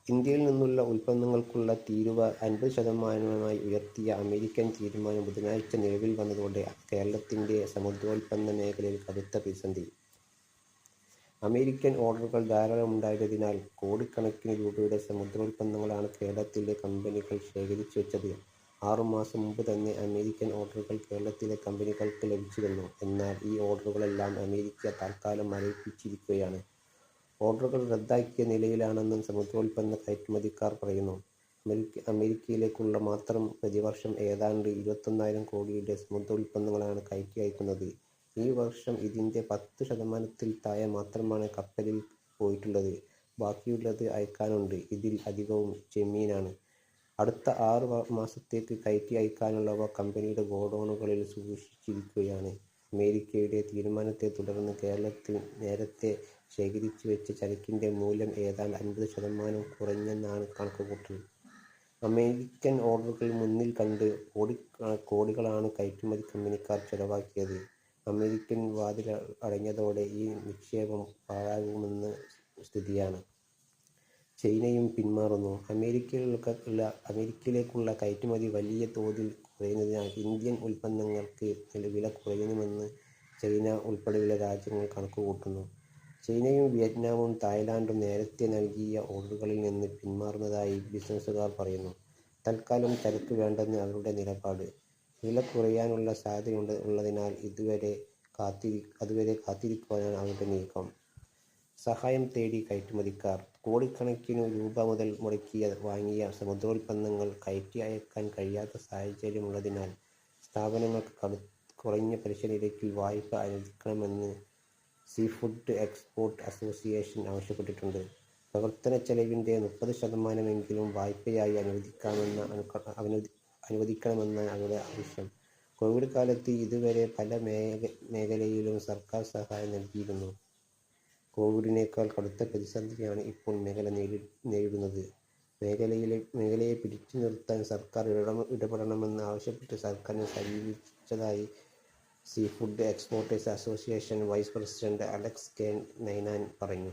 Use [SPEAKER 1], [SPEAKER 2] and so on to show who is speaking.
[SPEAKER 1] ഇന്ത്യയിൽ നിന്നുള്ള ഉൽപ്പന്നങ്ങൾക്കുള്ള തീരുവ 50% ഉയർത്തിയ അമേരിക്കൻ തീരുമാനം ബുധനാഴ്ച നിലവിൽ വന്നതോടെ കേരളത്തിന്റെ സമുദ്രോൽപ്പന്ന മേഖലയിൽ കടുത്ത പ്രതിസന്ധി. അമേരിക്കൻ ഓർഡറുകൾ ധാരാളമുണ്ടായിരുന്നതിനാൽ കോടിക്കണക്കിന് രൂപയുടെ സമുദ്രോൽപ്പന്നങ്ങളാണ് കേരളത്തിലെ കമ്പനികൾ ശേഖരിച്ചു വച്ചത്. 6 മാസം മുമ്പ് തന്നെ അമേരിക്കൻ ഓർഡറുകൾ കേരളത്തിലെ കമ്പനികൾക്ക് ലഭിച്ചിരുന്നു. എന്നാൽ ഈ ഓർഡറുകളെല്ലാം അമേരിക്ക തൽക്കാലം മരവിപ്പിച്ചിരിക്കുകയാണ്. ഓർഡറുകൾ റദ്ദാക്കിയ നിലയിലാണെന്ന് സമുദ്രോൽപ്പന്ന കയറ്റുമതിക്കാർ പറയുന്നു. അമേരിക്കയിലേക്കുള്ള മാത്രം പ്രതിവർഷം ഏതാണ്ട് 21,000 കോടിയുടെ സമുദ്രോൽപ്പന്നങ്ങളാണ് കയറ്റി അയക്കുന്നത്. ഈ വർഷം ഇതിന്റെ 10% താഴെ മാത്രമാണ് കപ്പലിൽ പോയിട്ടുള്ളത്. ബാക്കിയുള്ളത് അയക്കാനുണ്ട്. ഇതിൽ അധികവും ചെമ്മീനാണ്. അടുത്ത 6 മാസത്തേക്ക് കയറ്റി അയക്കാനുള്ളവ കമ്പനിയുടെ ഗോഡൗണുകളിൽ സൂക്ഷിച്ചിരിക്കുകയാണ്. അമേരിക്കയുടെ തീരുമാനത്തെ തുടർന്ന് കേരളത്തിൽ നേരത്തെ ശേഖരിച്ചു വെച്ച ചരക്കിന്റെ മൂല്യം ഏതാണ്ട് 50% കുറഞ്ഞെന്നാണ് കണക്കുകൂട്ടൽ. അമേരിക്കൻ ഓർഡറുകൾ മുന്നിൽ കണ്ട് കോടികളാണ് കയറ്റുമതി കമ്പനിക്കാർ ചെലവാക്കിയത്. അമേരിക്കൻ വാതിൽ അടഞ്ഞതോടെ ഈ നിക്ഷേപം പാഴാകുമെന്ന സ്ഥിതിയാണ്. ചൈനയും പിന്മാറുന്നു. അമേരിക്കയിലേക്കുള്ള കയറ്റുമതി വലിയ തോതിൽ കുറയുന്നതിനാൽ ഇന്ത്യൻ ഉൽപ്പന്നങ്ങൾക്ക് വില കുറയുമെന്ന് ചൈന ഉൾപ്പെടെയുള്ള രാജ്യങ്ങൾ കണക്കുകൂട്ടുന്നു. ചൈനയും വിയറ്റ്നാമും തായ്ലൻഡും നേരത്തെ നൽകിയ ഓർഡറുകളിൽ നിന്ന് പിന്മാറുന്നതായി ബിസിനസുകാർ പറയുന്നു. തൽക്കാലം ചരക്ക് വേണ്ടെന്ന് അവരുടെ നിലപാട്. വില കുറയാനുള്ള സാധ്യതയുള്ളതിനാൽ അതുവരെ കാത്തിരിക്കുവാനാണ് അവരുടെ നീക്കം. സഹായം തേടി കയറ്റുമതിക്കാർ. കോടിക്കണക്കിനു രൂപ മുതൽ മുടക്കി വാങ്ങിയ സമുദ്രോൽപ്പന്നങ്ങൾ കയറ്റി അയക്കാൻ കഴിയാത്ത സാഹചര്യമുള്ളതിനാൽ സ്ഥാപനങ്ങൾക്ക് കുറഞ്ഞ പലിശ നിരക്കിൽ വായ്പ അനുവദിക്കണമെന്ന് സീഫുഡ് എക്സ്പോർട്ട് അസോസിയേഷൻ ആവശ്യപ്പെട്ടിട്ടുണ്ട്. പ്രവർത്തന ചെലവിന്റെ 30% വായ്പയായി അനുവദിക്കണമെന്നാണ് അവരുടെ ആവശ്യം. കോവിഡ് കാലത്ത് ഇതുവരെ പല മേഖലയിലും സർക്കാർ സഹായം നൽകിയിരുന്നു. കോവിഡിനേക്കാൾ കടുത്ത പ്രതിസന്ധിയാണ് ഇപ്പോൾ മേഖല നേരിടുന്നത്. മേഖലയെ പിടിച്ചു നിർത്താൻ സർക്കാർ ഇടപെടണമെന്ന് ആവശ്യപ്പെട്ട് സർക്കാരിനെ സമീപിച്ചതായി seafood exporters association vice president Alex K Nainan പറഞ്ഞു.